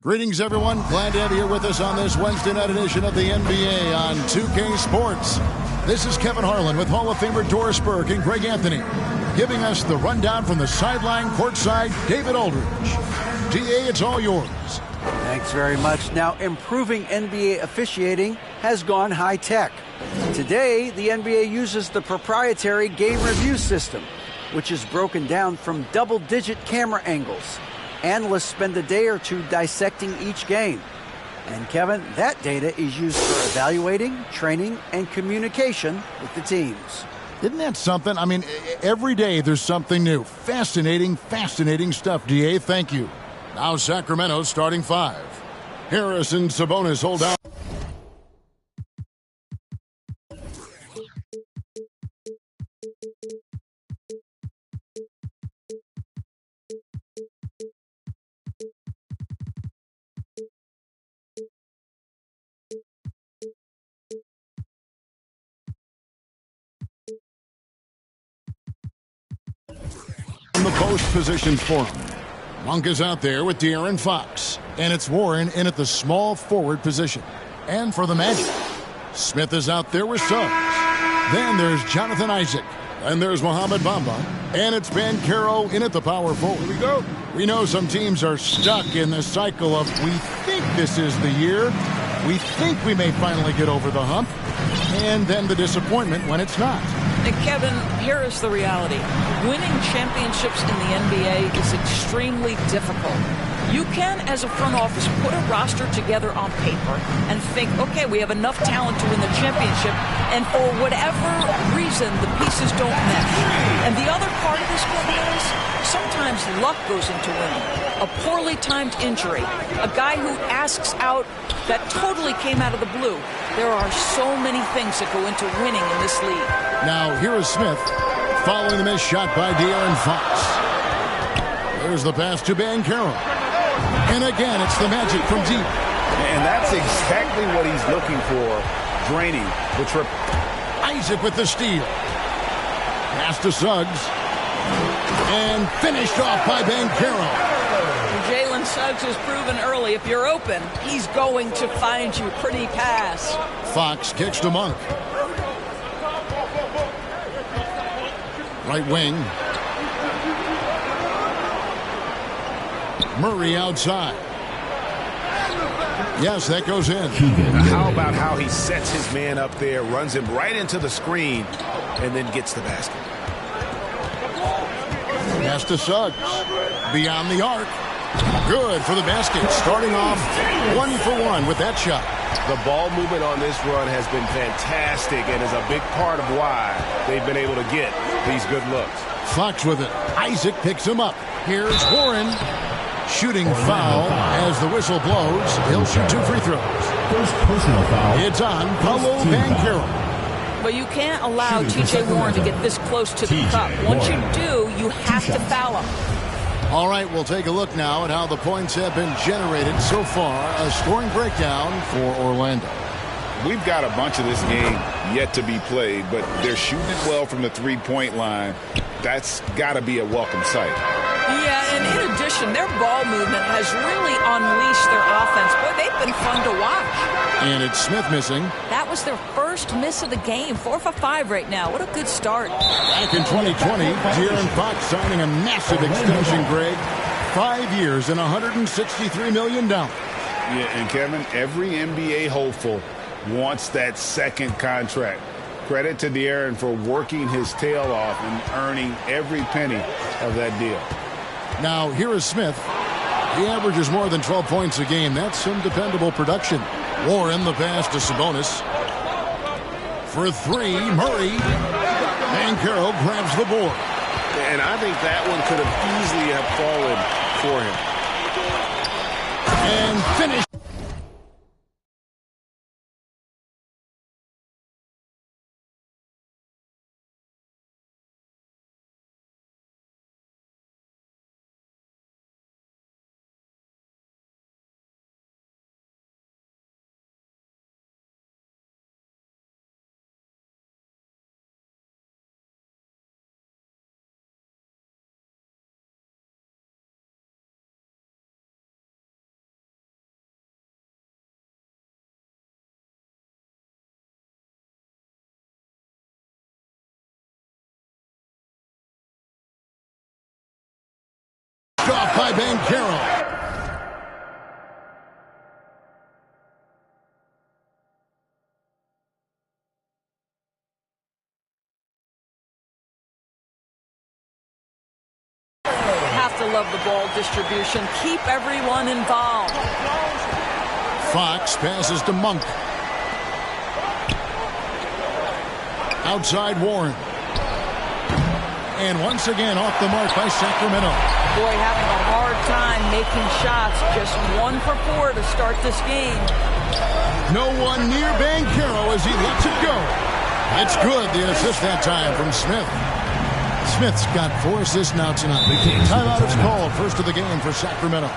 Greetings, everyone. Glad to have you here with us on this Wednesday night edition of the NBA on 2K Sports. This is Kevin Harlan with Hall of Famer Doris Burke and Greg Anthony, giving us the rundown from the sideline courtside, David Aldridge. DA, it's all yours. Thanks very much. Now, improving NBA officiating has gone high-tech. Today, the NBA uses the proprietary game review system, which is broken down from double-digit camera angles. Analysts spend a day or two dissecting each game. And Kevin, that data is used for evaluating, training, and communication with the teams. Isn't that something? I mean, every day there's something new. Fascinating stuff, DA. Thank you. Now Sacramento starting five. Harris and Sabonis hold out. In the post position for him. Monk is out there with De'Aaron Fox. And it's Warren in at the small forward position. And for the Magic, Smith is out there with Suggs. Then there's Jonathan Isaac. And there's Mohamed Bamba. And it's Banchero in at the power forward. Here we go. We know some teams are stuck in the cycle of we think this is the year. We think we may finally get over the hump. And then the disappointment when it's not. And Kevin, here is the reality. Winning championships in the NBA is extremely difficult. You can, as a front office, put a roster together on paper and think, okay, we have enough talent to win the championship, and for whatever reason, the pieces don't mesh. And the other part of this, Kevin, is sometimes luck goes into winning. A poorly timed injury, a guy who asks out that totally came out of the blue. There are so many things that go into winning in this league. Now, here is Smith following the missed shot by De'Aaron Fox. There's the pass to Banchero. And again, it's the Magic from deep. And that's exactly what he's looking for, draining the trip. Isaac with the steal. Pass to Suggs. And finished off by Banchero. Jalen Suggs has proven early, if you're open, he's going to find you. Pretty pass. Fox kicks to Monk. Right wing. Murray outside. Yes, that goes in. How about how he sets his man up there, runs him right into the screen, and then gets the basket. Pass to Suggs. Beyond the arc. Good for the basket. Starting off 1-for-1 with that shot. The ball movement on this run has been fantastic and is a big part of why they've been able to get these good looks. Fox with it. Isaac picks him up. Here's Warren. Shooting foul as the whistle blows. He'll shoot 2 free throws. First personal foul. It's on Paolo Banchero. But you can't allow T.J. Warren to get this close to the cup. Once you do, you have to foul him. All right, we'll take a look now at how the points have been generated so far. A scoring breakdown for Orlando. We've got a bunch of this game yet to be played, but they're shooting it well from the three-point line. That's got to be a welcome sight. Yeah, and in addition, their ball movement has really unleashed their offense. Boy, they've been fun to watch. And it's Smith missing. That was their first miss of the game. 4 for 5 right now. What a good start. Back in 2020, De'Aaron Fox signing a massive extension, Greg. 5 years and $163 million. Yeah, and Kevin, every NBA hopeful wants that second contract. Credit to De'Aaron for working his tail off and earning every penny of that deal. Now, here is Smith. He averages more than 12 points a game. That's some dependable production. Warren, the pass to Sabonis. For 3, Murray. Banchero grabs the board. And I think that one could have easily have fallen for him. And finish. by Banchero. Have to love the ball distribution. Keep everyone involved. Fox passes to Monk. Outside Warren. And once again off the mark by Sacramento. Boy, having a hard time making shots. Just 1 for 4 to start this game. No one near Banchero as he lets it go. It's good, the assist that time from Smith. Smith's got 4 assists now tonight. Timeout is called, first of the game for Sacramento.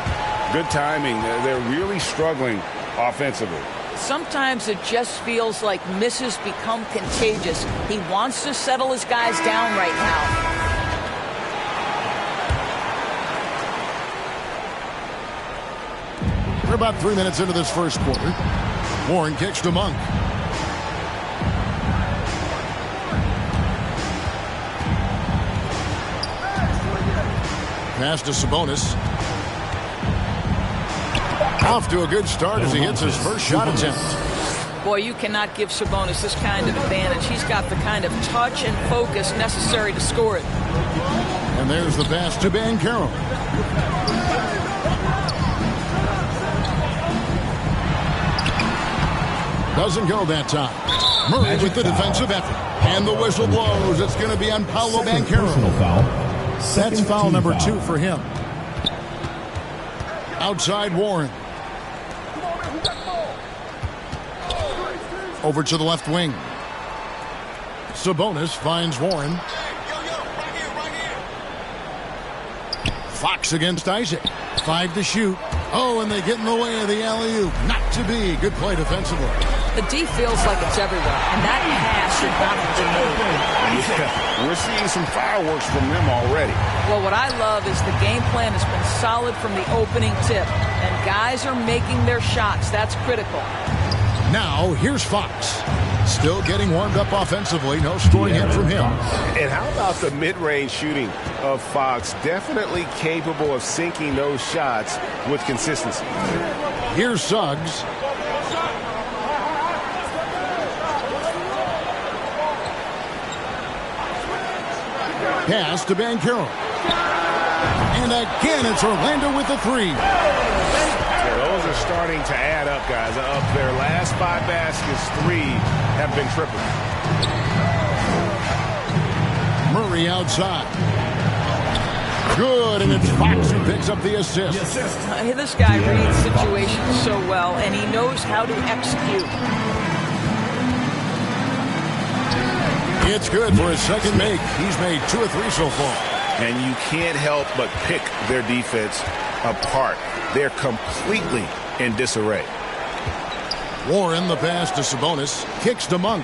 Good timing. They're really struggling offensively. Sometimes it just feels like misses become contagious. He wants to settle his guys down right now. We're about 3 minutes into this first quarter. Warren kicks to Monk. Pass to Sabonis. Off to a good start as he hits his first shot attempt. Boy, you cannot give Sabonis this kind of advantage. He's got the kind of touch and focus necessary to score it. And there's the pass to Banchero. Doesn't go that time. Murray with the defensive effort. And the whistle blows. It's going to be on Paolo Banchero. That's foul number 2 for him. Outside Warren. Over to the left wing. Sabonis finds Warren. Fox against Isaac. 5 to shoot. Oh, and they get in the way of the alley-oop. Not to be. Good play defensively. The D feels like it's everywhere, and that pass should not have been made. Yeah, we're seeing some fireworks from them already. Well, what I love is the game plan has been solid from the opening tip, and guys are making their shots. That's critical. Now, here's Fox. Still getting warmed up offensively. No scoring hit from him. And how about the mid-range shooting of Fox? Definitely capable of sinking those shots with consistency. Here's Suggs. Pass to Banchero. And again, it's Orlando with the 3. Yeah, those are starting to add up, guys. Of their last 5 baskets, 3 have been triple. Murray outside. Good, and it's Fox who picks up the assist. This guy reads situations so well, and he knows how to execute. It's good for his second make. He's made 2 or 3 so far. And you can't help but pick their defense apart. They're completely in disarray. Warren, the pass to Sabonis, kicks to Monk.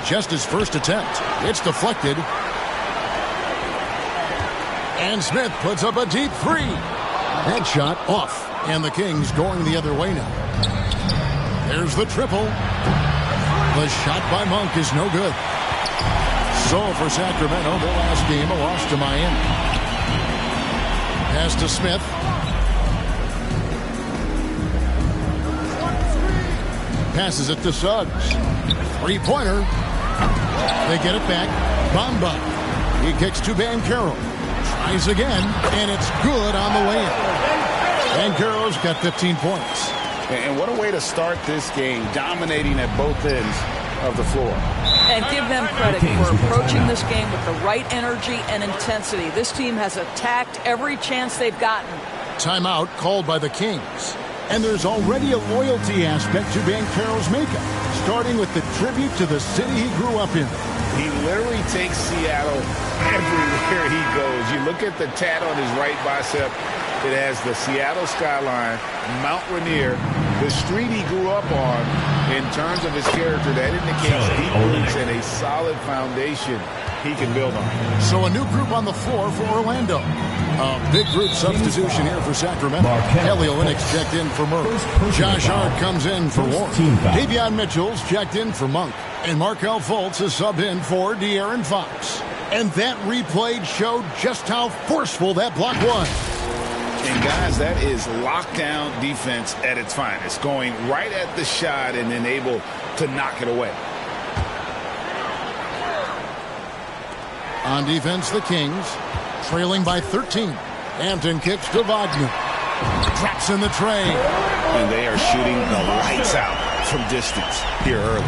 Just his first attempt. It's deflected. And Smith puts up a deep 3. That shot off. And the Kings going the other way now. There's the triple. The shot by Monk is no good. So for Sacramento, their last game, a loss to Miami. Pass to Smith. Passes it to Suggs. 3-pointer. They get it back. Bamba. He kicks to Banchero. Tries again, and it's good on the way in. Banchero's got 15 points. And what a way to start this game, dominating at both ends of the floor. And give them credit for approaching this game with the right energy and intensity. This team has attacked every chance they've gotten. Timeout called by the Kings. And there's already a loyalty aspect to Banchero's makeup, starting with the tribute to the city he grew up in. He literally takes Seattle everywhere he goes. You look at the tat on his right bicep. It has the Seattle skyline, Mount Rainier, the street he grew up on. In terms of his character, that indicates deep roots and a solid foundation he can build on. So a new group on the floor for Orlando. A big group substitution here for Sacramento. Kelly Olynyk's checked in for Murray. Josh Hart comes in for Warren. Davion Mitchell's checked in for Monk. And Markelle Fultz is subbed in for De'Aaron Fox. And that replay showed just how forceful that block was. And guys, that is lockdown defense at its finest. Going right at the shot and then able to knock it away. On defense, the Kings trailing by 13. Hampton kicks to Wagner. Traps in the tray. And they are shooting the lights out from distance here early.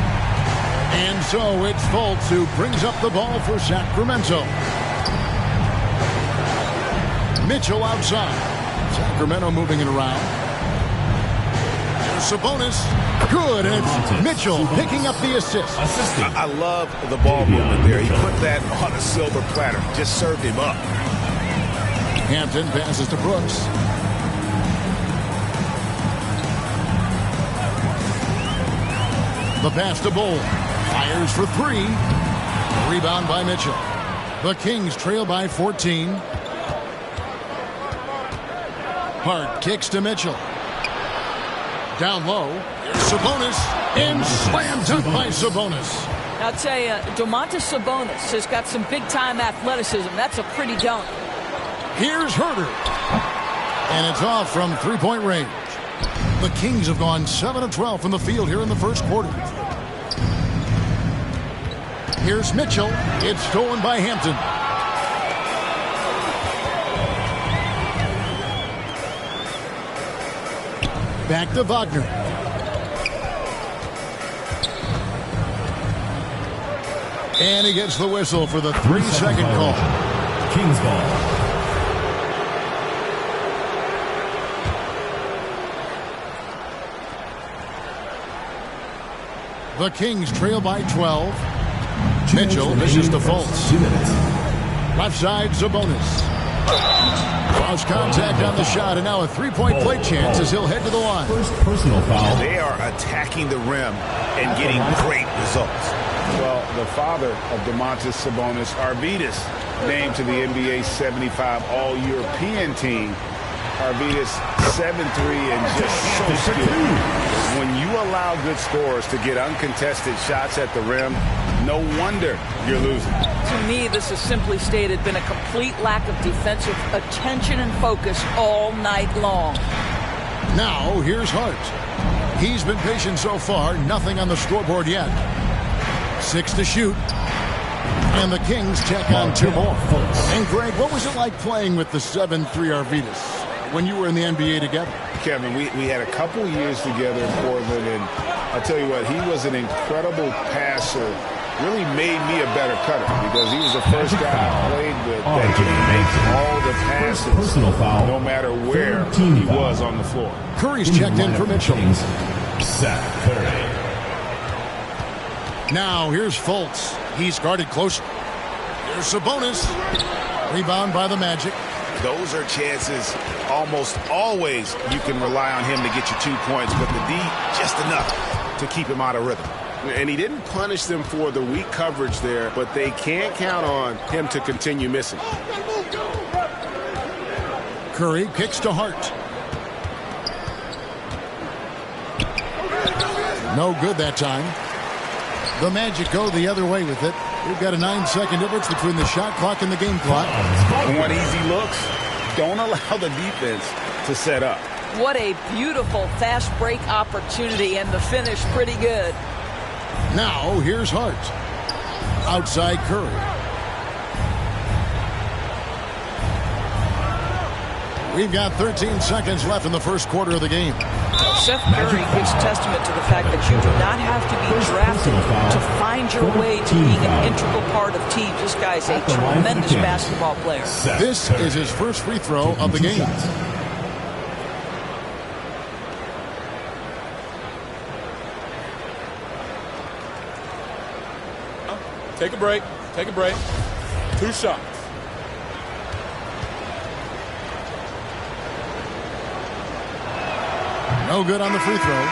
And so it's Fultz who brings up the ball for Sacramento. Mitchell outside. Sacramento moving it around. There's Sabonis. Good, and it's Mitchell picking up the assist. I love the ball movement there. He put that on a silver platter. Just served him up. Hampton passes to Brooks. The pass to Bull. Fires for three. Rebound by Mitchell. The Kings trail by 14. Hart kicks to Mitchell. Down low. Here's Sabonis. And slam dunk by Sabonis. I'll tell you, Domantas Sabonis has got some big-time athleticism. That's a pretty dunk. Here's Herter. And it's off from three-point range. The Kings have gone 7 of 12 from the field here in the first quarter. Here's Mitchell. It's stolen by Hampton. Back to Wagner. And he gets the whistle for the 3-second call. Kings ball. The Kings trail by 12. Mitchell misses the Fultz. Left side, Sabonis. Cross contact on the shot, and now a three-point play chance as he'll head to the line. First personal foul. They are attacking the rim and getting great results. Well, the father of Domantas Sabonis, Arvydas, named to the NBA 75 All-European team. Arvydas 7'3" and just so skilled. When you allow good scorers to get uncontested shots at the rim, no wonder you're losing. To me, this has simply stated been a complete lack of defensive attention and focus all night long. Now, here's Hart. He's been patient so far, nothing on the scoreboard yet. 6 to shoot. And the Kings check on 2 more. And Greg, what was it like playing with the 7'3" Arvydas when you were in the NBA together? Kevin, we had a couple years together in Portland, and I'll tell you what, he was an incredible passer. Really made me a better cutter because he was the first guy I played with that could make all the passes no matter where he was on the floor. Curry's checked in for Mitchell. Seth Curry. Now here's Fultz. He's guarded closely. Here's Sabonis. Rebound by the Magic. Those are chances almost always you can rely on him to get you 2 points, but the D just enough to keep him out of rhythm. And he didn't punish them for the weak coverage there, but they can't count on him to continue missing. Curry kicks to Hart. No good that time. The Magic go the other way with it. We've got a 9-second difference between the shot clock and the game clock. Want easy looks? Don't allow the defense to set up. What a beautiful fast break opportunity, and the finish pretty good. Now here's Hart. Outside Curry. We've got 13 seconds left in the first quarter of the game. Seth Curry gives testament to the fact that you do not have to be drafted to find your way to being an integral part of teams. This guy's a tremendous basketball player. This is his first free throw of the game. Take a break. Take a break. 2 shots. No good on the free throw.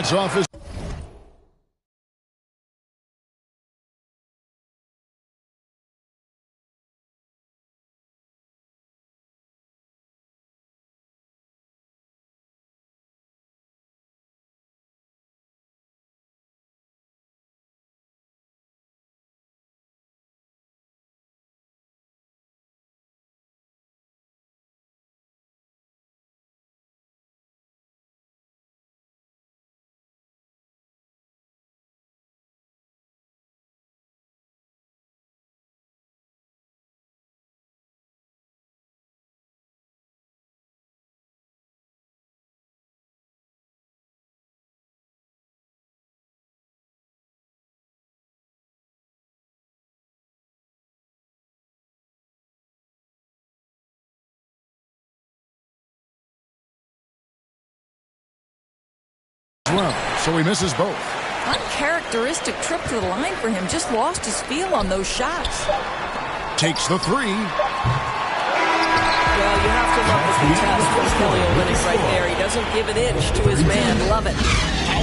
bats off his... well, so he misses both. Uncharacteristic trip to the line for him. Just lost his feel on those shots. Takes the three. Well, you have to love the contest from Kelly Olynyk right there. He doesn't give an inch to his man. Love it.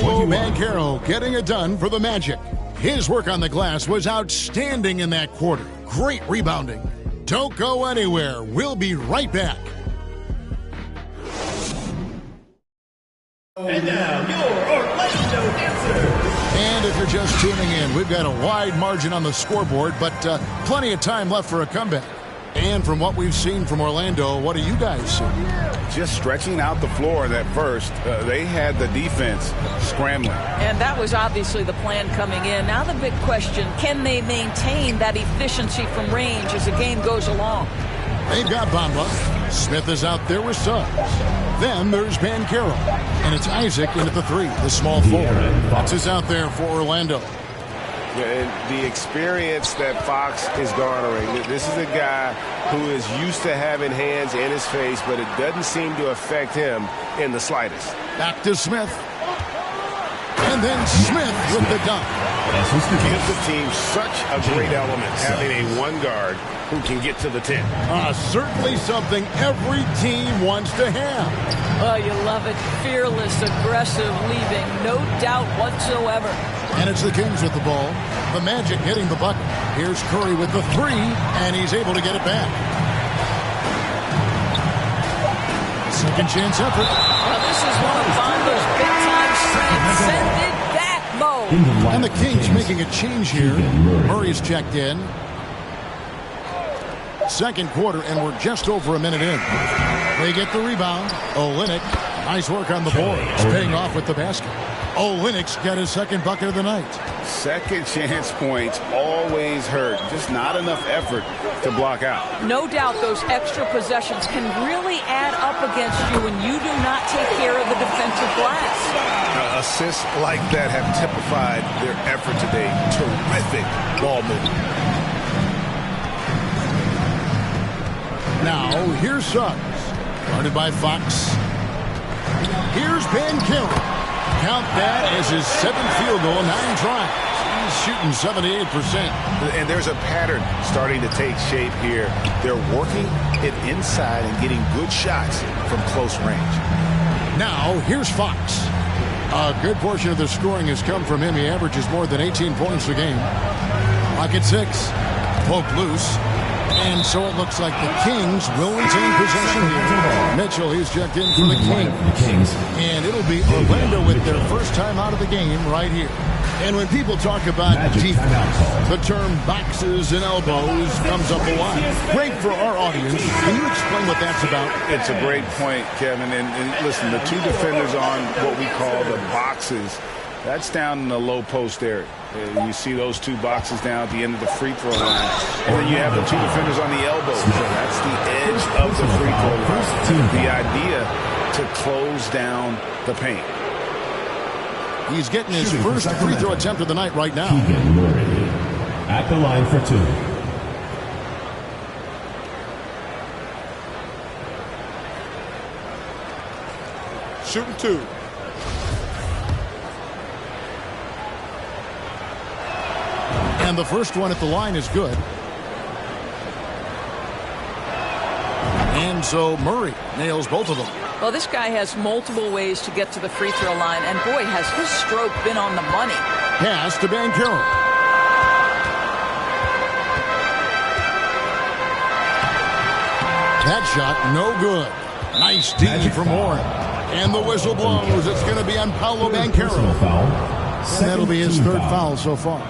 Paolo Banchero getting it done for the Magic. His work on the glass was outstanding in that quarter. Great rebounding. Don't go anywhere. We'll be right back. And now, your Orlando answer. And if you're just tuning in, we've got a wide margin on the scoreboard, but plenty of time left for a comeback. And from what we've seen from Orlando, what do you guys see? Just stretching out the floor in that first. They had the defense scrambling. And that was obviously the plan coming in. Now the big question, can they maintain that efficiency from range as the game goes along? They've got Bamba. Smith is out there with Suggs. Then there's Banchero. And it's Isaac in at the three, the small forward. Fox is out there for Orlando. Yeah, and the experience that Fox is garnering. This is a guy who is used to having hands in his face, but it doesn't seem to affect him in the slightest. Back to Smith. And then Smith with the dunk. Gives the team such a great element, having a one guard who can get to the 10. Certainly something every team wants to have. Oh, you love it. Fearless, aggressive, leaving. No doubt whatsoever. And it's the Kings with the ball. The Magic getting the bucket. Here's Curry with the three, and he's able to get it back. Second chance effort. Now this is one of Bondo's big-time transcended that mode. And the Kings making a change here. Murray's checked in. Second quarter, and we're just over a minute in. They get the rebound. Olynyk, nice work on the boards, paying off with the basket. Olynyk's got his second bucket of the night. Second chance points always hurt. Just not enough effort to block out. No doubt those extra possessions can really add up against you when you do not take care of the defensive glass. Assists like that have typified their effort today. Terrific ball movement. Now, here's Suggs. Guarded by Fox. Here's Banchero. Count that as his seventh field goal, 9 tries. He's shooting 78%. And there's a pattern starting to take shape here. They're working it inside and getting good shots from close range. Now, here's Fox. A good portion of the scoring has come from him. He averages more than 18 points a game. Pocket 6. Poke loose. And so it looks like the Kings will retain possession here. Mitchell, he's checked in for the Kings. And it'll be Orlando with their first time out of the game right here. And when people talk about defense, the term boxes and elbows comes up a lot. Great for our audience. Can you explain what that's about? It's a great point, Kevin. And listen, the two defenders on what we call the boxes, that's down in the low post area. You see those two boxes down at the end of the free throw line. And then you have the two defenders on the elbows. So that's the edge of the free throw line. The idea to close down the paint. He's getting his first free throw attempt of the night right now. Keegan Murray at the line for 2. Shooting 2. And the first one at the line is good. And so Murray nails both of them. Well, this guy has multiple ways to get to the free throw line, and boy, has his stroke been on the money. Pass to Banchero. That shot, no good. Nice D from Warren. And the whistle blows. It's going to be on Paolo Banchero. And that'll be his third foul so far.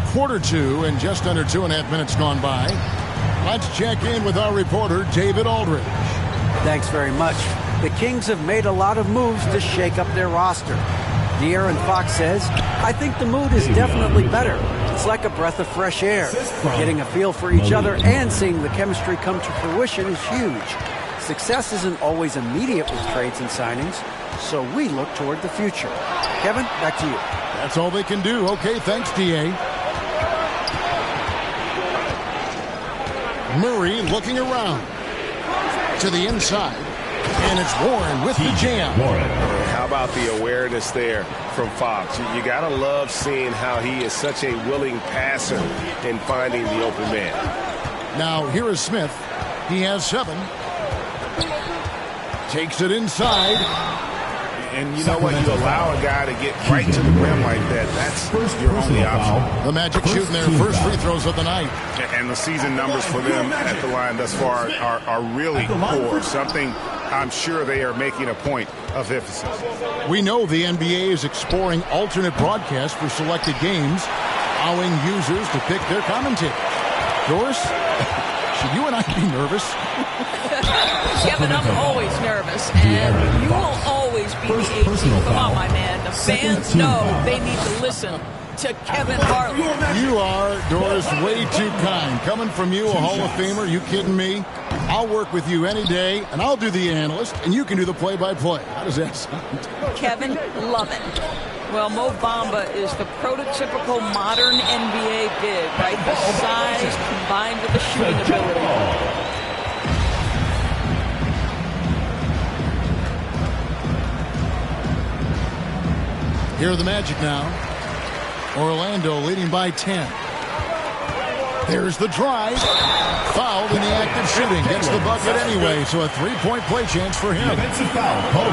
Quarter two and just under 2.5 minutes gone by. Let's check in with our reporter, David Aldridge. Thanks very much. The Kings have made a lot of moves to shake up their roster. De'Aaron Fox says, I think the mood is definitely better. It's like a breath of fresh air. Getting a feel for each other and seeing the chemistry come to fruition is huge. Success isn't always immediate with trades and signings, so we look toward the future. Kevin, back to you. That's all they can do. Okay, thanks, D.A. Murray looking around to the inside, and it's Warren with the jam. How about the awareness there from Fox? You got to love seeing how he is such a willing passer in finding the open man. Now here is Smith. He has 7. Takes it inside. And you know what? You allow a guy to get right to the rim like that. That's your only option. The Magic shooting their first free throws of the night. And the season numbers for them at the line thus far are really poor. Something I'm sure they are making a point of emphasis. We know the NBA is exploring alternate broadcasts for selected games, allowing users to pick their commentator. Doris, should you and I be nervous? Kevin, I'm always nervous, and you will always be the AG. Come on, my man. The fans know they need to listen to Kevin Harlan. You are, Doris, way too kind. Coming from you, a Hall of Famer, you kidding me? I'll work with you any day, and I'll do the analyst, and you can do the play-by-play. How does that sound? Kevin, love it. Well, Mo Bamba is the prototypical modern NBA big, right? The size combined with the shooting ability. Here are the Magic now. Orlando leading by 10. There's the drive. Fouled in the act of shooting. Gets the bucket anyway, so a 3-point play chance for him.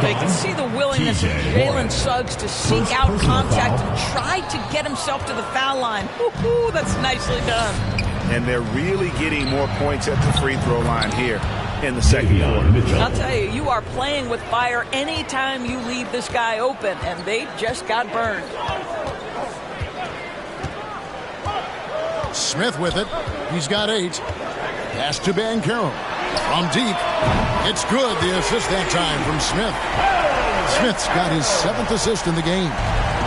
They can see the willingness of Jalen Suggs to seek out contact and try to get himself to the foul line. Woo-hoo, that's nicely done. And they're really getting more points at the free throw line here in the second quarter. I'll tell you, you are playing with fire anytime you leave this guy open, and they just got burned. Smith with it. He's got 8. Pass to Banchero. From deep. It's good. The assist that time from Smith. Smith's got his 7th assist in the game.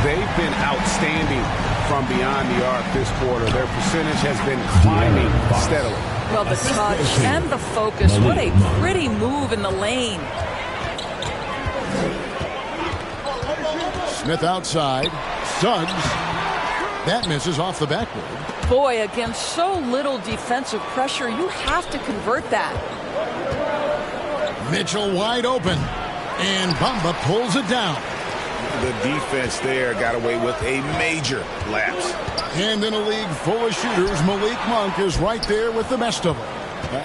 They've been outstanding from beyond the arc this quarter. Their percentage has been climbing steadily. Well, the touch and the focus. What a pretty move in the lane. Smith outside. Suggs. That misses off the backboard. Boy, against so little defensive pressure, you have to convert that. Mitchell wide open. And Bamba pulls it down. The defense there got away with a major lapse. And in a league full of shooters, Malik Monk is right there with the best of them.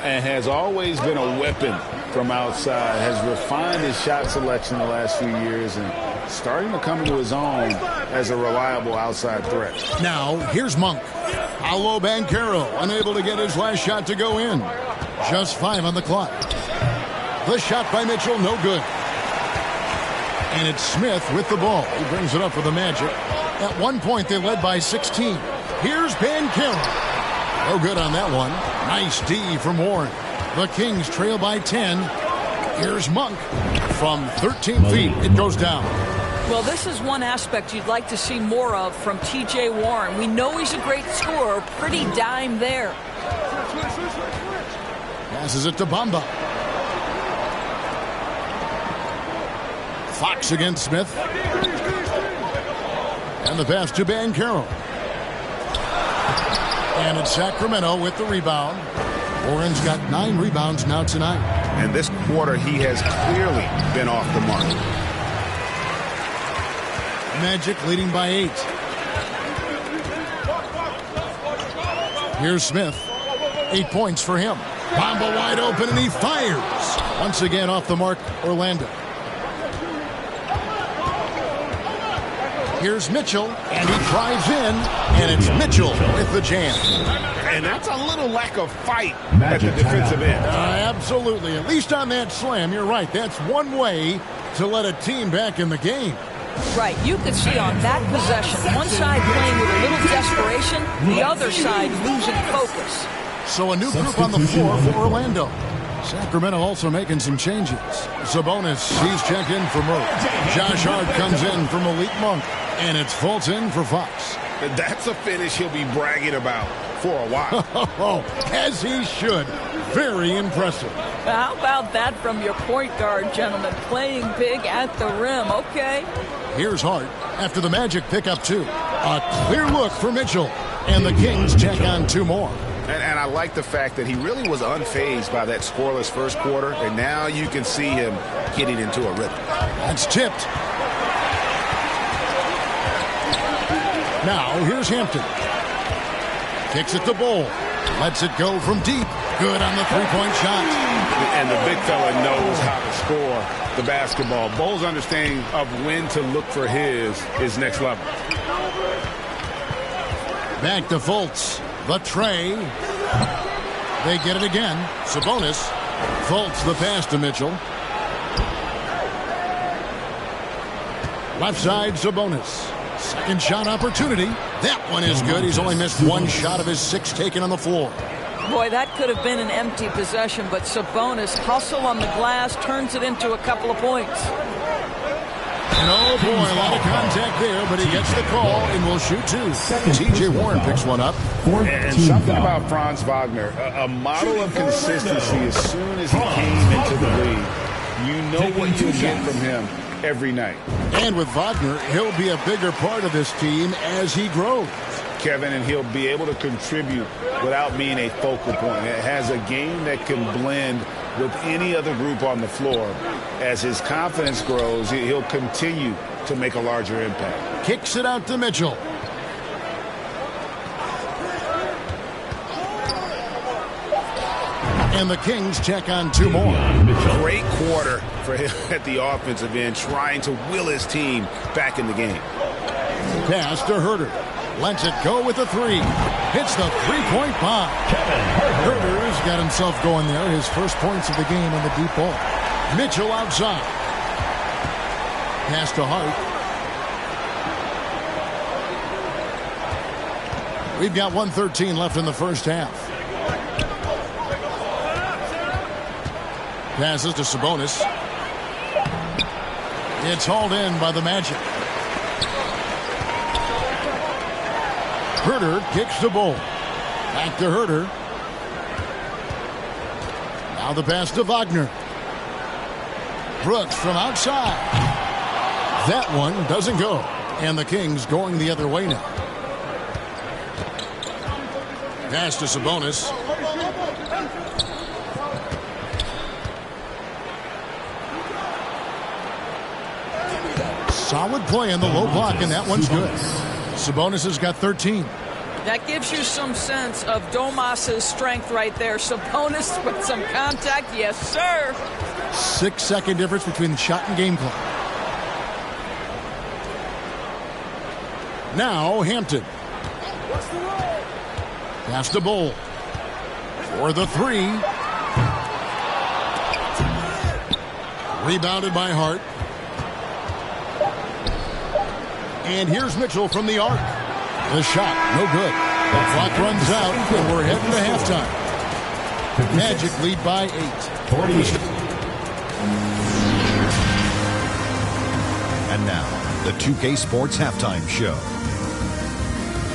And has always been a weapon from outside. Has refined his shot selection the last few years and starting to come into his own as a reliable outside threat. Now, here's Monk. Paolo Banchero unable to get his last shot to go in. Just 5 on the clock. The shot by Mitchell, no good. And it's Smith with the ball. He brings it up for the Magic. At one point, they led by 16. Here's Banchero. No good on that one. Nice D from Warren. The Kings trail by 10. Here's Monk. From 13 feet, it goes down. Well, this is one aspect you'd like to see more of from T.J. Warren. We know he's a great scorer. Pretty dime there. Passes it to Bamba. Fox against Smith. And the pass to Banchero. And it's Sacramento with the rebound. Warren's got 9 rebounds now tonight. And this quarter, he has clearly been off the mark. Magic leading by 8. Here's Smith. 8 points for him. Bamba wide open, and he fires. Once again off the mark, Orlando. Here's Mitchell, and he drives in, and it's Mitchell with the jam. And that's a little lack of fight at the defensive end. Absolutely. At least on that slam, you're right. That's one way to let a team back in the game. Right, you could see on that possession, one side playing with a little desperation, the other side losing focus. So a new group on the floor for Orlando. Sacramento also making some changes. Sabonis, he's checked in for Murray. Josh Hart comes in for Malik Monk. And it's Fulton for Fox. That's a finish he'll be bragging about for a while. As he should. Very impressive. How about that from your point guard, gentlemen? Playing big at the rim, okay? Here's Hart after the Magic pick up 2. A clear look for Mitchell. And the Kings check on 2 more. And I like the fact that he really was unfazed by that scoreless first quarter. And now you can see him getting into a rhythm. That's tipped. Now, here's Hampton. Kicks it to Bowl. Lets it go from deep. Good on the three-point shot. And the big fella knows how to score the basketball. Bowl's understanding of when to look for his is next level. Back to Fultz. The tray. They get it again. Sabonis. Fultz the pass to Mitchell. Left side, Sabonis. Second shot opportunity. That one is good. He's only missed 1 shot of his 6 taken on the floor. Boy, that could have been an empty possession, but Sabonis hustle on the glass, turns it into a couple of points. And oh boy, a lot of contact there, but he gets the call and will shoot 2. T.J. Warren picks one up. And something about Franz Wagner, a model of consistency. As soon as he came into the league, you know what you get from him every night. And with Wagner, he'll be a bigger part of this team as he grows. Kevin, and he'll be able to contribute without being a focal point. It has a game that can blend with any other group on the floor. As his confidence grows, he'll continue to make a larger impact. Kicks it out to Mitchell. And the Kings check on 2 more. Great quarter for him at the offensive end, trying to will his team back in the game. Pass to Herter. Lets it go with the 3. Hits the 3-point bomb. Herter's got himself going there. His first points of the game on the deep ball. Mitchell outside. Pass to Hart. We've got 1:13 left in the first half. Passes to Sabonis. It's hauled in by the Magic. Herter kicks the ball. Back to Herter. Now the pass to Wagner. Brooks from outside. That one doesn't go. And the Kings going the other way now. Pass to Sabonis. Solid play in the low block, and that one's good. Sabonis has got 13. That gives you some sense of Domas's strength right there. Sabonis with some contact. Yes, sir. 6-second difference between the shot and game clock. Now Hampton. Pass to Bowl. For the 3. Rebounded by Hart. And here's Mitchell from the arc. The shot, no good. The clock runs out, and we're heading to halftime. Magic lead by 8. 40. And now, the 2K Sports Halftime Show.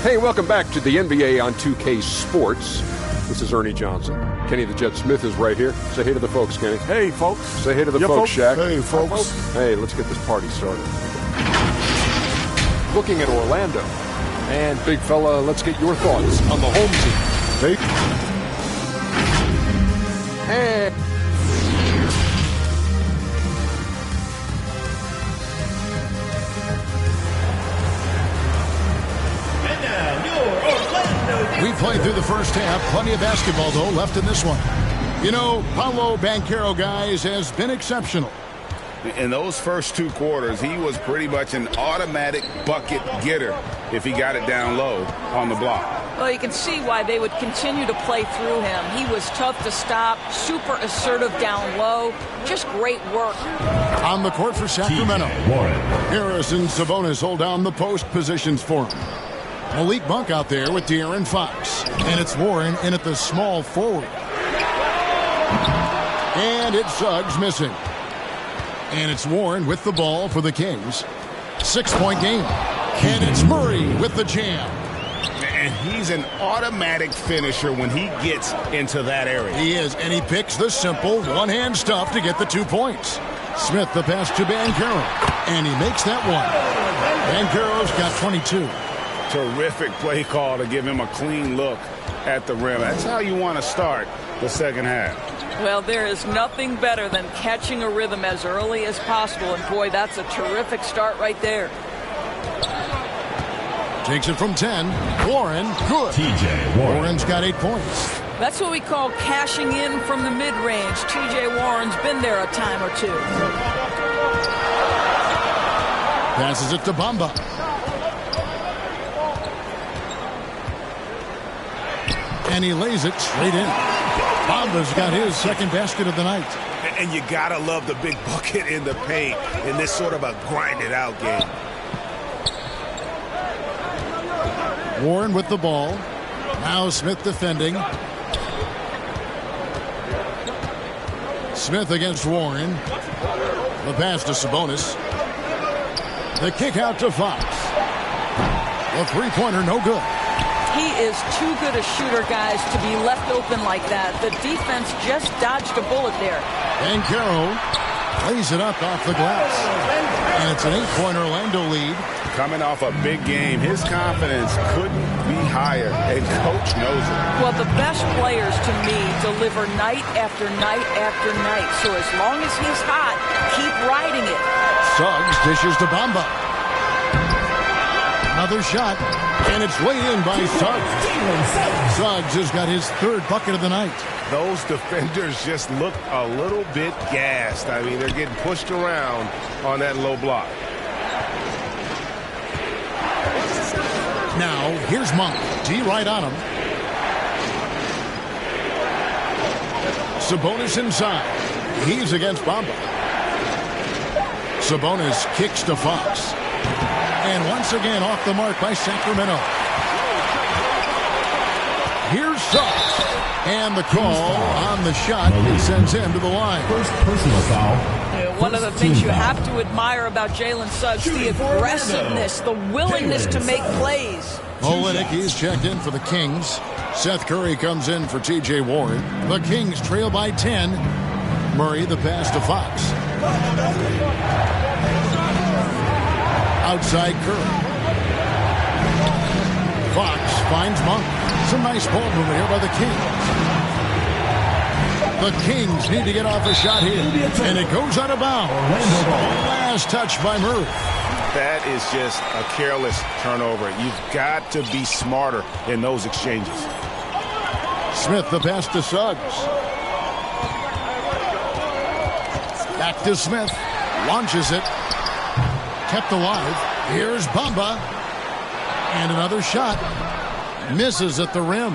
Hey, welcome back to the NBA on 2K Sports. This is Ernie Johnson. Kenny the Jet Smith is right here. Say hey to the folks, Kenny. Hey, folks. Say hey to the folks, Shaq. Hey, folks. Hey, let's get this party started. Looking at Orlando. And, big fella, let's get your thoughts on the home team. Hey. And now, your Orlando. We played through the first half. Plenty of basketball, though, left in this one. You know, Paolo Banchero, guys, has been exceptional. In those first 2 quarters, he was pretty much an automatic bucket getter if he got it down low on the block. Well, you can see why they would continue to play through him. He was tough to stop, super assertive down low. Just great work. On the court for Sacramento, Harris and Sabonis hold down the post positions for him. Malik Monk out there with De'Aaron Fox. And it's Warren in at the small forward. And it's Suggs missing. And it's Warren with the ball for the Kings. 6-point game. And it's Murray with the jam. And he's an automatic finisher when he gets into that area. He is, and he picks the simple one-hand stuff to get the 2 points. Smith the pass to Banchero, and he makes that one. Banchero's got 22. Terrific play call to give him a clean look at the rim. That's how you want to start the second half. Well, there is nothing better than catching a rhythm as early as possible, and boy, that's a terrific start right there. Takes it from 10. Warren, good. TJ Warren. Warren's got 8 points. That's what we call cashing in from the mid-range. TJ Warren's been there a time or two. Passes it to Bamba. And he lays it straight in. Bamba's got his second basket of the night. And you gotta love the big bucket in the paint in this sort of a grinded-out game. Warren with the ball. Now Smith defending. Smith against Warren. The pass to Sabonis. The kick out to Fox. The three-pointer no good. He is too good a shooter, guys, to be left open like that. The defense just dodged a bullet there. Banchero lays it up off the glass. And it's an 8-point Orlando lead. Coming off a big game, his confidence couldn't be higher, and coach knows it. Well, the best players, to me, deliver night after night after night. So as long as he's hot, keep riding it. Suggs dishes to Bamba. Another shot, and it's laid in by Suggs. Suggs has got his third bucket of the night. Those defenders just look a little bit gassed. I mean, they're getting pushed around on that low block. Now, here's Monk. D right on him. Sabonis inside. He's against Bamba. Sabonis kicks to Fox. And once again off the mark by Sacramento. Here's Suggs. And the call on the shot sends him to the line. First personal foul. One of the things you have to admire about Jalen Suggs, the aggressiveness, the willingness to make plays. Olenek is checked in for the Kings. Seth Curry comes in for TJ Warren. The Kings trail by 10. Murray the pass to Fox. Outside Curry. Fox finds Monk. Some nice ball movement here by the Kings. The Kings need to get off a shot here. And it goes out of bounds. Last touch by Murray. That is just a careless turnover. You've got to be smarter in those exchanges. Smith the pass to Suggs. Back to Smith. Launches it. Kept alive. Here's Bamba. And another shot. Misses at the rim.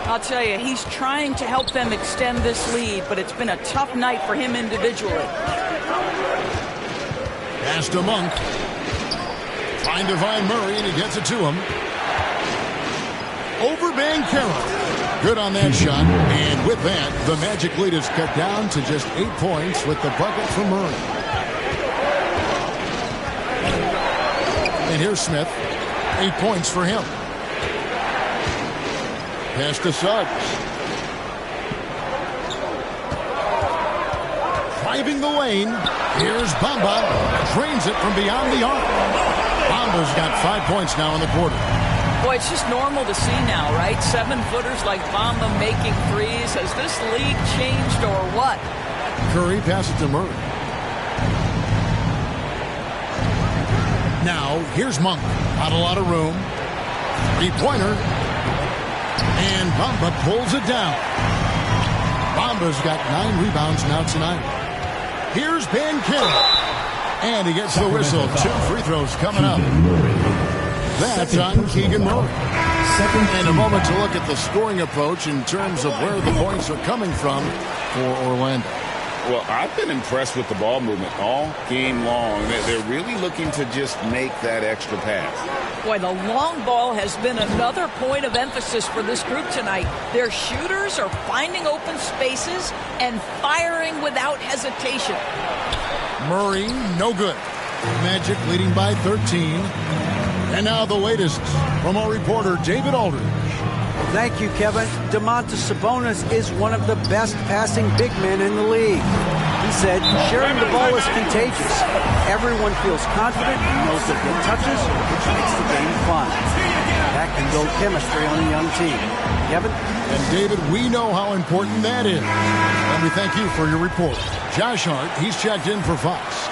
I'll tell you, he's trying to help them extend this lead, but it's been a tough night for him individually. Pass to Monk. Trying to find Murray, and he gets it to him. Over Banchero. Good on that shot. And with that, the Magic lead is cut down to just 8 points with the bucket from Murray. And here's Smith. 8 points for him. Pass to Suggs. Driving the lane. Here's Bamba. Drains it from beyond the arc. Bamba's got 5 points now in the quarter. Boy, it's just normal to see now, right? 7-footers like Bamba making threes. Has this league changed or what? Curry passes to Murray. Now, here's Monk. Not a lot of room. Three-pointer. And Bamba pulls it down. Mamba's got 9 rebounds now tonight. Here's Ben King. And he gets the whistle. 2 free throws coming up. That's on Keegan Murray. And a moment to look at the scoring approach in terms of where the points are coming from for Orlando. Well, I've been impressed with the ball movement all game long. They're really looking to just make that extra pass. Boy, the long ball has been another point of emphasis for this group tonight. Their shooters are finding open spaces and firing without hesitation. Murray, no good. Magic leading by 13. And now the latest from our reporter, David Aldridge. Thank you, Kevin. Domantas Sabonis is one of the best passing big men in the league. He said, sharing the ball is contagious. Everyone feels confident and knows they'll get touches, which makes the game fun. That can build chemistry on a young team. Kevin? And David, we know how important that is. And we thank you for your report. Josh Hart, he's checked in for Fox.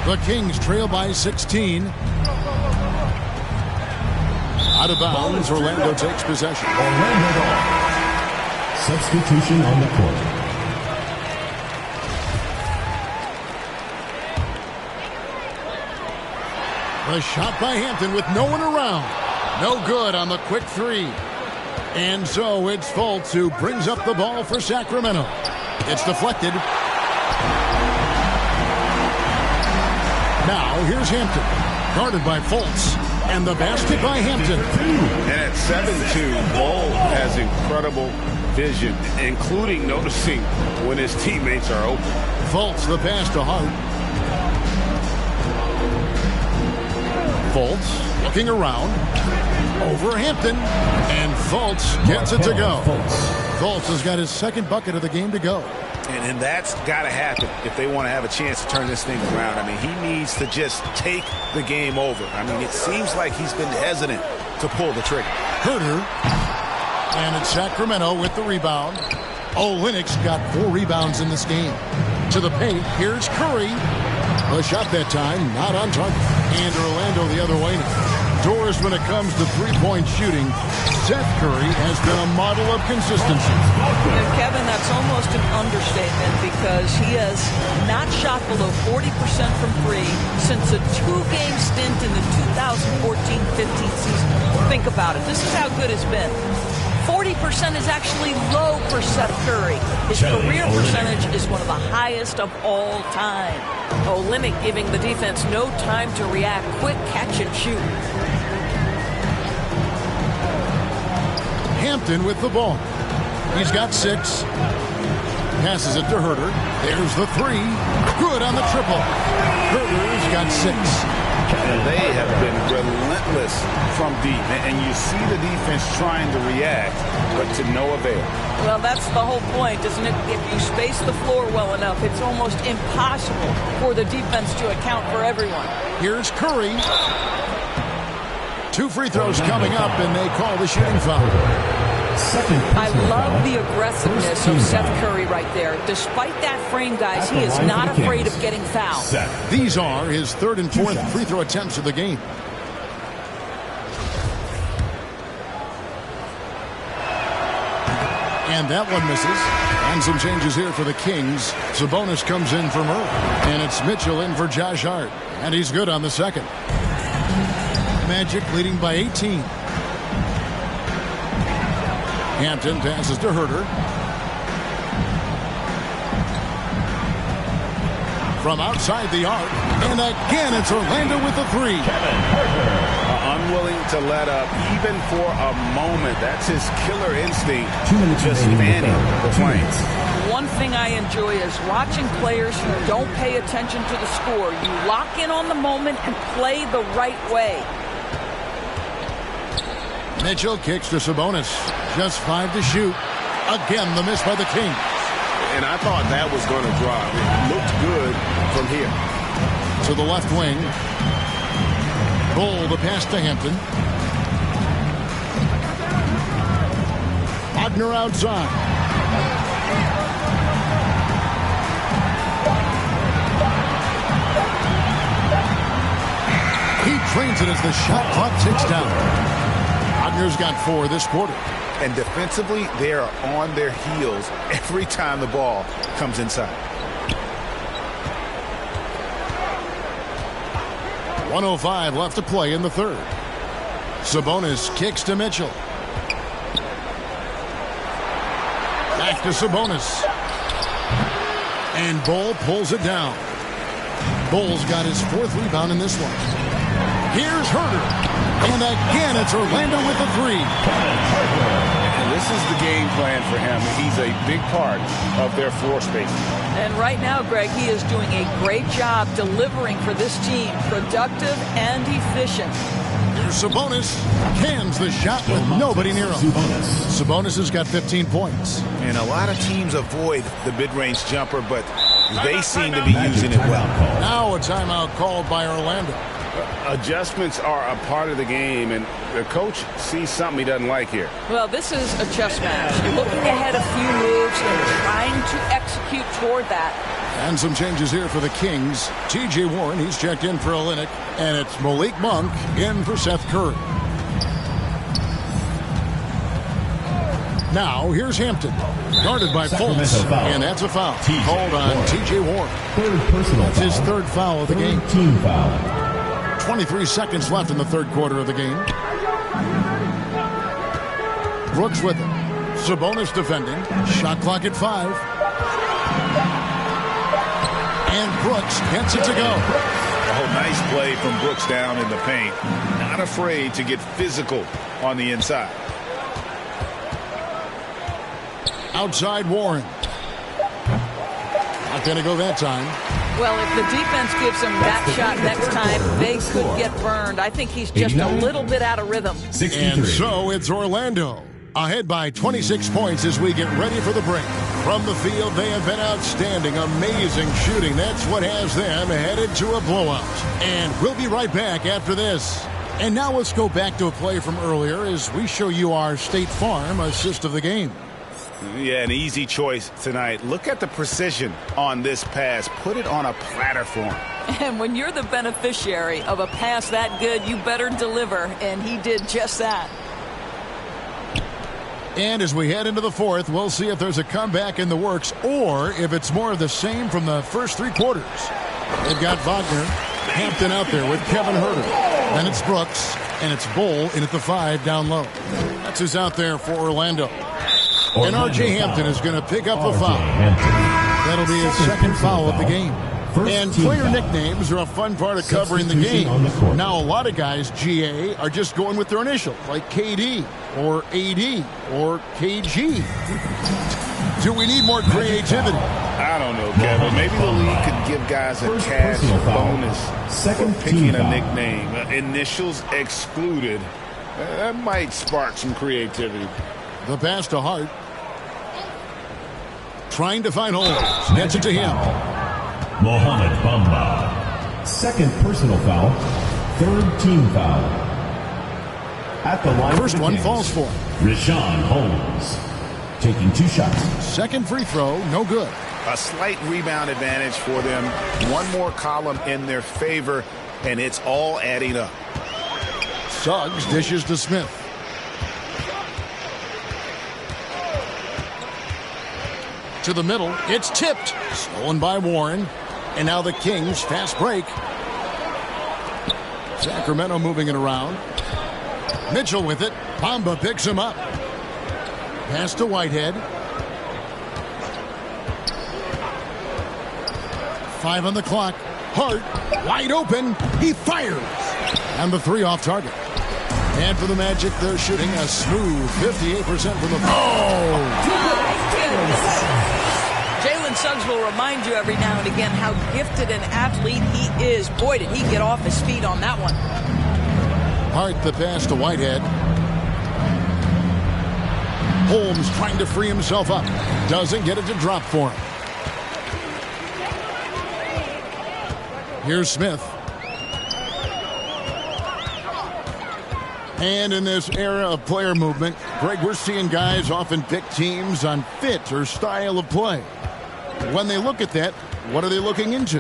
The Kings trail by 16. Out of bounds, Orlando takes possession. Orlando ball. Substitution on the court. The shot by Hampton with no one around. No good on the quick 3. And so it's Fultz who brings up the ball for Sacramento. It's deflected. Now here's Hampton. Guarded by Fultz. And the basket by Hampton. And at 7-2, Bol has incredible vision, including noticing when his teammates are open. Fultz the pass to Hart. Fultz looking around. Over Hampton. And Fultz gets it to go. Fultz has got his second bucket of the game to go. And that's got to happen if they want to have a chance to turn this thing around. I mean, he needs to just take the game over. I mean, it seems like he's been hesitant to pull the trigger. Herter. And it's Sacramento with the rebound. Olynyk's got 4 rebounds in this game. To the paint, here's Curry. A shot that time, not on target. And Orlando the other way now. Doors when it comes to three-point shooting. Seth Curry has been a model of consistency. And Kevin, that's almost an understatement because he has not shot below 40% from 3 since a 2-game stint in the 2014-15 season. Think about it. This is how good it's been. 40% is actually low for Seth Curry. His career percentage is one of the highest of all time. Olynyk giving the defense no time to react. Quick catch and shoot. Hampton with the ball. He's got 6. Passes it to Herter. There's the 3. Good on the triple. Herter's got 6. And they have been relentless from deep. And you see the defense trying to react, but to no avail. Well, that's the whole point, isn't it? If you space the floor well enough, it's almost impossible for the defense to account for everyone. Here's Curry. 2 free throws coming up, and they call the shooting foul. I love the aggressiveness of Seth Curry right there. Despite that frame, guys, he is not afraid of getting fouled. These are his 3rd and 4th free throw attempts of the game. And that one misses. And some changes here for the Kings. Sabonis comes in for Murray. And it's Mitchell in for Josh Hart. And he's good on the second. Magic leading by 18. Hampton passes to Herter. From outside the arc. And again, it's Orlando with the 3. Unwilling to let up even for a moment. That's his killer instinct. Just fanning the flames. One thing I enjoy is watching players who don't pay attention to the score. You lock in on the moment and play the right way. Mitchell kicks to Sabonis. Just 5 to shoot. Again, the miss by the Kings. And I thought that was going to drop. It looked good from here. To the left wing. Bol the pass to Hampton. Wagner outside. He trains it as the shot clock ticks down. Wagner's got 4 this quarter. And defensively, they are on their heels every time the ball comes inside. 1:05 left to play in the third. Sabonis kicks to Mitchell. Back to Sabonis. And Bull pulls it down. Bull's got his 4th rebound in this one. Here's Herter. And again, it's Orlando with the 3. And this is the game plan for him. He's a big part of their floor space. And right now, Greg, he is doing a great job delivering for this team. Productive and efficient. Here's Sabonis. Cans the shot with nobody near him. Sabonis has got 15 points. And a lot of teams avoid the mid-range jumper, but they seem to be using it well. Now a timeout called by Orlando. Adjustments are a part of the game, and the coach sees something he doesn't like here. Well, this is a chess match. Looking ahead a few moves and trying to execute toward that. And some changes here for the Kings. T.J. Warren, he's checked in for Olynyk, and it's Malik Monk in for Seth Curry. Now, here's Hampton, guarded by Fultz, and that's a foul. Called on T.J. Warren. That's his 3rd foul of the game. Team foul. 23 seconds left in the 3rd quarter of the game. Brooks with it. Sabonis defending. Shot clock at 5. And Brooks gets it to go. Oh, nice play from Brooks down in the paint. Not afraid to get physical on the inside. Outside Warren. Not going to go that time. Well, if the defense gives him that shot next time, they could get burned. I think he's just a little bit out of rhythm. 63. And so it's Orlando ahead by 26 points as we get ready for the break. From the field, they have been outstanding. Amazing shooting. That's what has them headed to a blowout. And we'll be right back after this. And now let's go back to a play from earlier as we show you our State Farm assist of the game. Yeah, an easy choice tonight. Look at the precision on this pass. Put it on a platter for him. And when you're the beneficiary of a pass that good, you better deliver. And he did just that. And as we head into the 4th, we'll see if there's a comeback in the works or if it's more of the same from the first 3 quarters. They've got Wagner, Hampton out there with Kevin Herter. Then it's Brooks, and it's Bull in at the 5 down low. That's who's out there for Orlando. And R.J. Hampton is going to pick up the foul. That'll be his 2nd foul of the game. And player nicknames are a fun part of covering the game. Now, a lot of guys, GA, are just going with their initials, like KD or AD or KG. Do we need more creativity? I don't know, Kevin. Maybe the league could give guys a cash bonus for picking a nickname. Initials excluded. That might spark some creativity. The pass to Hart. Trying to find holes. Gets it to him. Mohamed Bamba. 2nd personal foul. 3rd team foul. At the line. First one falls for him. Richaun Holmes. Taking 2 shots. 2nd free throw, no good. A slight rebound advantage for them. One more column in their favor, and it's all adding up. Suggs dishes to Smith. To the middle, it's tipped. Stolen by Warren. And now the Kings, fast break. Sacramento moving it around. Mitchell with it. Bamba picks him up. Pass to Whitehead. 5 on the clock. Hart, wide open. He fires. And the 3 off target. And for the Magic, they're shooting a smooth 58% from the... Jalen Suggs will remind you every now and again how gifted an athlete he is. Boy, did he get off his feet on that one. Hart the pass to Whitehead. Holmes trying to free himself up. Doesn't get it to drop for him. Here's Smith. And in this era of player movement, Greg, we're seeing guys often pick teams on fit or style of play. When they look at that, what are they looking into?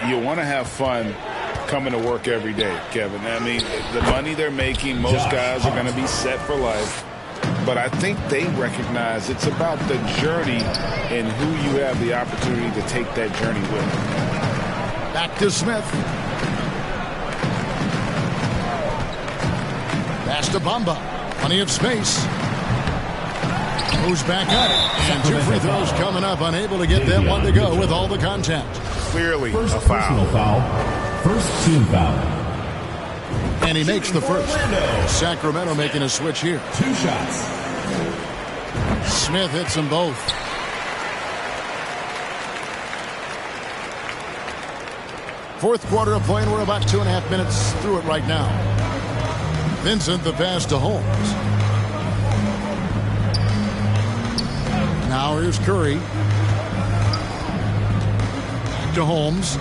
You want to have fun coming to work every day, Kevin. I mean, the money they're making, most guys are going to be set for life. But I think they recognize it's about the journey and who you have the opportunity to take that journey with. Back to Smith. Pass to Bamba. Plenty of space. Goes back at it. And 2 free throws coming up. Unable to get that one to go with all the contact. Clearly First a foul. personal foul. First team foul. And he makes the first. Sacramento making a switch here. 2 shots. Smith hits them both. Fourth quarter of play, and we're about 2.5 minutes through it right now. Vincent, the pass to Holmes. Now here's Curry. To Holmes.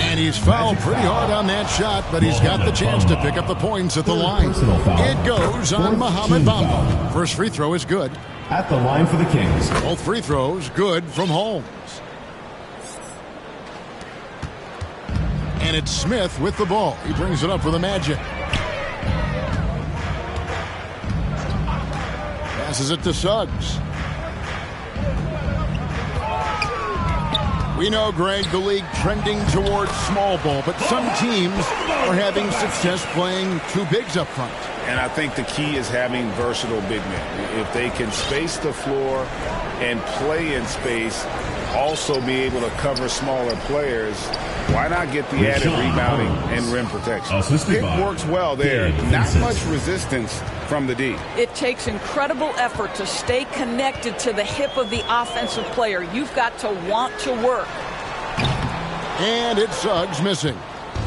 And he's fouled pretty hard on that shot, but he's got the chance to pick up the points at the line. It goes on Mohamed Bamba. First free throw is good. At the line for the Kings. Both free throws good from Holmes. And it's Smith with the ball. He brings it up for the Magic. Passes it to Suggs. We know, Greg, the league trending towards small ball, but some teams are having success playing 2 bigs up front. And I think the key is having versatile big men. If they can space the floor and play in space, also be able to cover smaller players, why not get the added rebounding and rim protection? It works well there. Not much resistance from the D. It takes incredible effort to stay connected to the hip of the offensive player. You've got to want to work. And it's Suggs missing.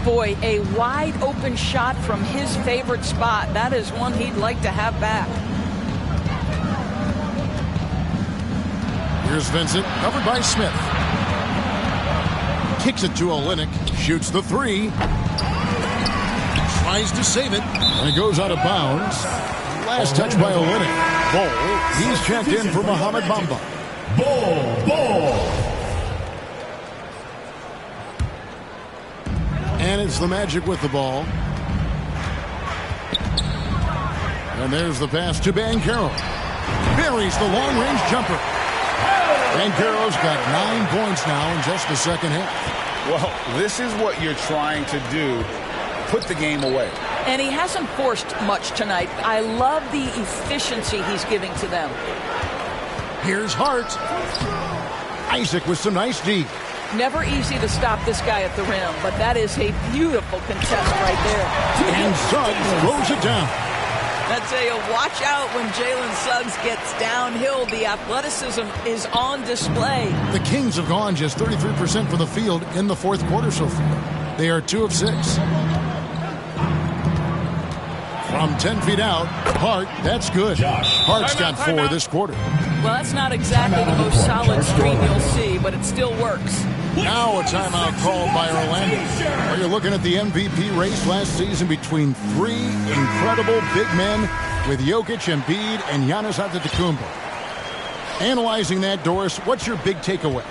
Boy, a wide open shot from his favorite spot. That is one he'd like to have back. Here's Vincent, covered by Smith. Kicks it to Olynyk, shoots the 3. Tries to save it, and it goes out of bounds. Last touch by Olynyk. Ball, he's checked in for Mohamed Bamba. Ball. And it's the Magic with the ball. And there's the pass to Banchero. Buries the long-range jumper. Banchero's got 9 points now in just the second half. Well, this is what you're trying to do. Put the game away. And he hasn't forced much tonight. I love the efficiency he's giving to them. Here's Hart. Isaac with some nice D. Never easy to stop this guy at the rim, but that is a beautiful contest right there. And Suggs throws it down. I tell you, watch out when Jalen Suggs gets downhill. The athleticism is on display. The Kings have gone just 33% from the field in the fourth quarter so far. They are 2 of 6. From 10 feet out, Hart, that's good. Hart's got 4 this quarter. Well, that's not exactly the most solid screen you'll see, but it still works. Now a timeout called by Orlando. Are you looking at the MVP race last season between 3 incredible big men with Jokic, Embiid, and Giannis Antetokounmpo? Analyzing that, Doris, what's your big takeaway?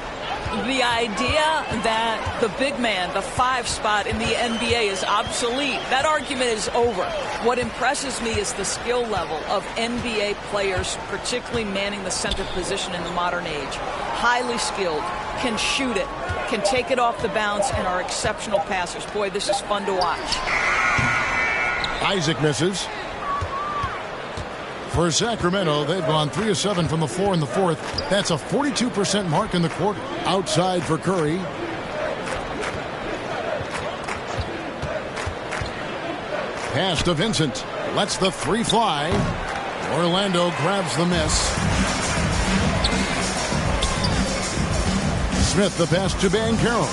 The idea that the big man, the 5 spot in the NBA is obsolete, that argument is over. What impresses me is the skill level of NBA players, particularly manning the center position in the modern age. Highly skilled, can shoot it, can take it off the bounce, and are exceptional passers. Boy, this is fun to watch. Isaac misses. For Sacramento, they've gone 3 of 7 from the floor in the fourth. That's a 42% mark in the quarter. Outside for Curry. Pass to Vincent. Lets the 3 fly. Orlando grabs the miss. Smith, the pass to Banchero.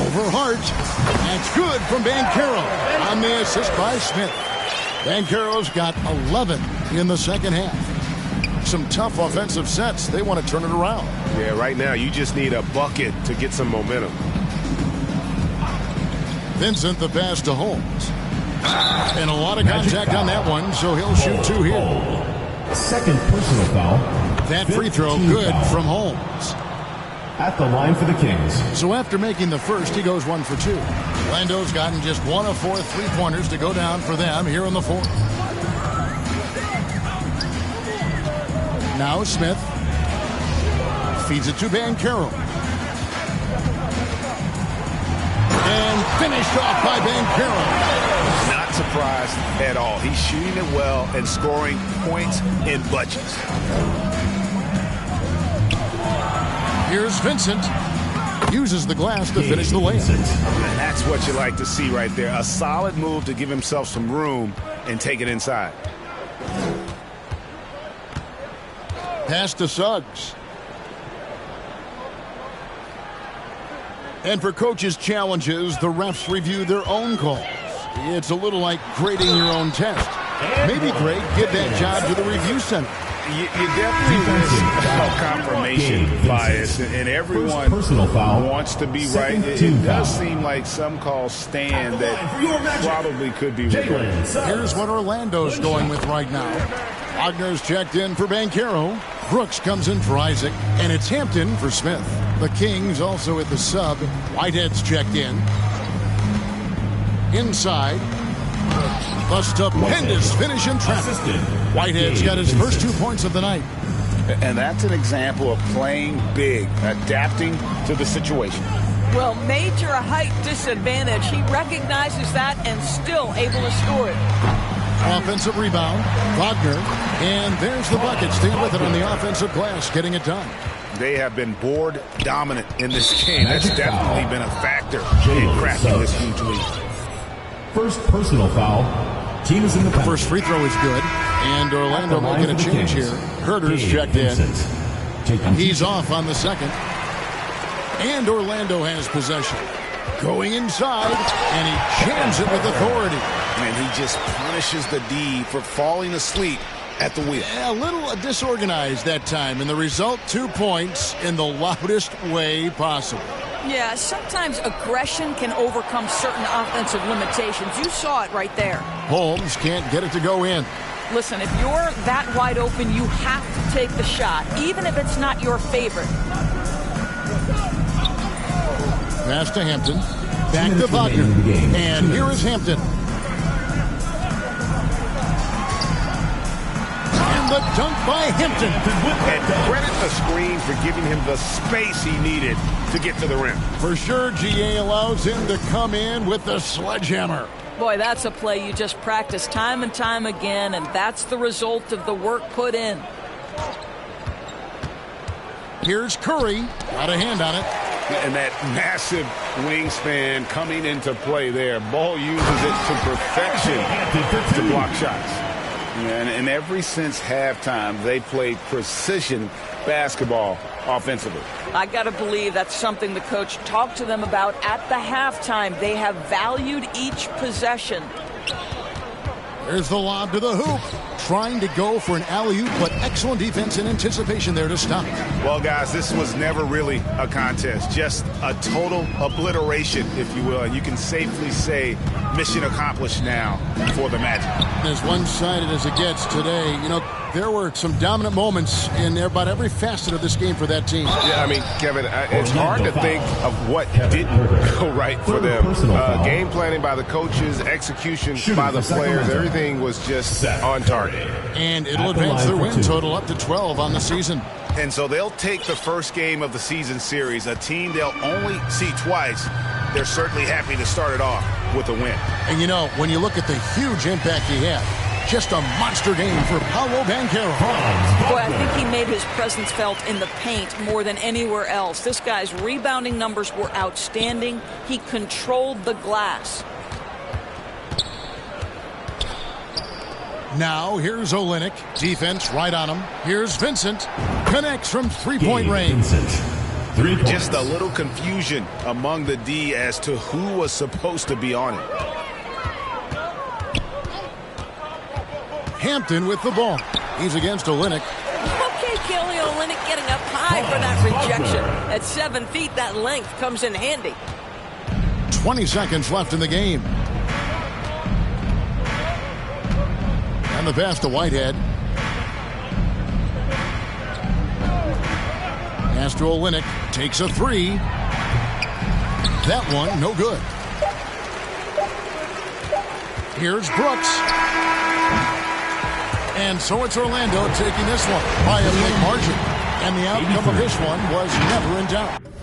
Over Hart. That's good from Banchero. On the assist by Smith. Banchero's got 11 in the second half. Some tough offensive sets. They want to turn it around. Yeah, right now you just need a bucket to get some momentum. Vincent, the pass to Holmes. And a lot of contact on that one, so he'll shoot 2 here. Second personal foul. That free throw good from Holmes. At the line for the Kings. So after making the first, he goes 1 for 2. Orlando's gotten just 1 of 4 3-pointers to go down for them here in the fourth. Now Smith. Feeds it to Banchero. And finished off by Banchero. Not surprised at all. He's shooting it well and scoring points in bunches. Here's Vincent. Uses the glass to finish the layup. And that's what you like to see right there. A solid move to give himself some room and take it inside. Pass to Suggs. And for coaches' challenges, the refs review their own calls. It's a little like grading your own test. Maybe, Greg, give that job to the review center. You definitely risk confirmation bias, and everyone wants to be right. It does seem like some calls stand that probably could be regretted. Here's what Orlando's going with right now. Wagner's checked in for Banchero. Brooks comes in for Isaac, and it's Hampton for Smith. The Kings also at the sub. Whitehead's checked in. Inside. A stupendous finish in traffic. Whitehead's got his first 2 points of the night. And that's an example of playing big, adapting to the situation. Well, major height disadvantage. He recognizes that and still able to score it. Offensive rebound. Wagner. And there's the bucket. Staying with it on the offensive glass, getting it done. They have been board dominant in this game. That's definitely been a factor in cracking this huge lead. First personal foul. Team is in the penalty. First free throw is good. And Orlando making a change here. Herter's checked in. He's off on the second. And Orlando has possession. Going inside, and he jams it with authority. And he just punishes the D for falling asleep at the wheel. A little disorganized that time, and the result, 2 points in the loudest way possible. Yeah, sometimes aggression can overcome certain offensive limitations. You saw it right there. Holmes can't get it to go in. Listen, if you're that wide open, you have to take the shot, even if it's not your favorite. Pass to Hampton. Back to Wagner. And here is Hampton. And the dunk by Hampton. And credit the screen for giving him the space he needed to get to the rim. For sure, GA allows him to come in with the sledgehammer. Boy, that's a play you just practice time and time again, and that's the result of the work put in. Here's Curry. Got a hand on it. And that massive wingspan coming into play there. Ball uses it to perfection to block shots. And ever since halftime, they played precision basketball offensively. I got to believe that's something the coach talked to them about at the halftime. They have valued each possession. There's the lob to the hoop. Trying to go for an alley-oop, but excellent defense and anticipation there to stop it. Well, guys, this was never really a contest. Just a total obliteration, if you will. And you can safely say mission accomplished now for the Magic. As one-sided as it gets today, you know, there were some dominant moments in about every facet of this game for that team. Yeah, I mean, Kevin, it's hard to think of what didn't go right for them. Game planning by the coaches, execution by the players, everything was just on target. And it'll advance their win total up to 12 on the season. And so they'll take the first game of the season series, a team they'll only see twice. They're certainly happy to start it off with a win. And, you know, when you look at the huge impact he had, just a monster game for Paolo Banchero. Boy, I think he made his presence felt in the paint more than anywhere else. This guy's rebounding numbers were outstanding. He controlled the glass. Now, here's Olynyk. Defense right on him. Here's Vincent. Connects from three-point range. Just a little confusion among the D as to who was supposed to be on it. Hampton with the ball. He's against Olynyk. Okay, Kelly Olynyk getting up high for that rejection. At 7 feet, that length comes in handy. 20 seconds left in the game. And the pass to Whitehead. Pass to Olynyk. Takes a three. That one, no good. Here's Brooks. And so it's Orlando taking this one by a big margin. And the outcome of this one was never in doubt.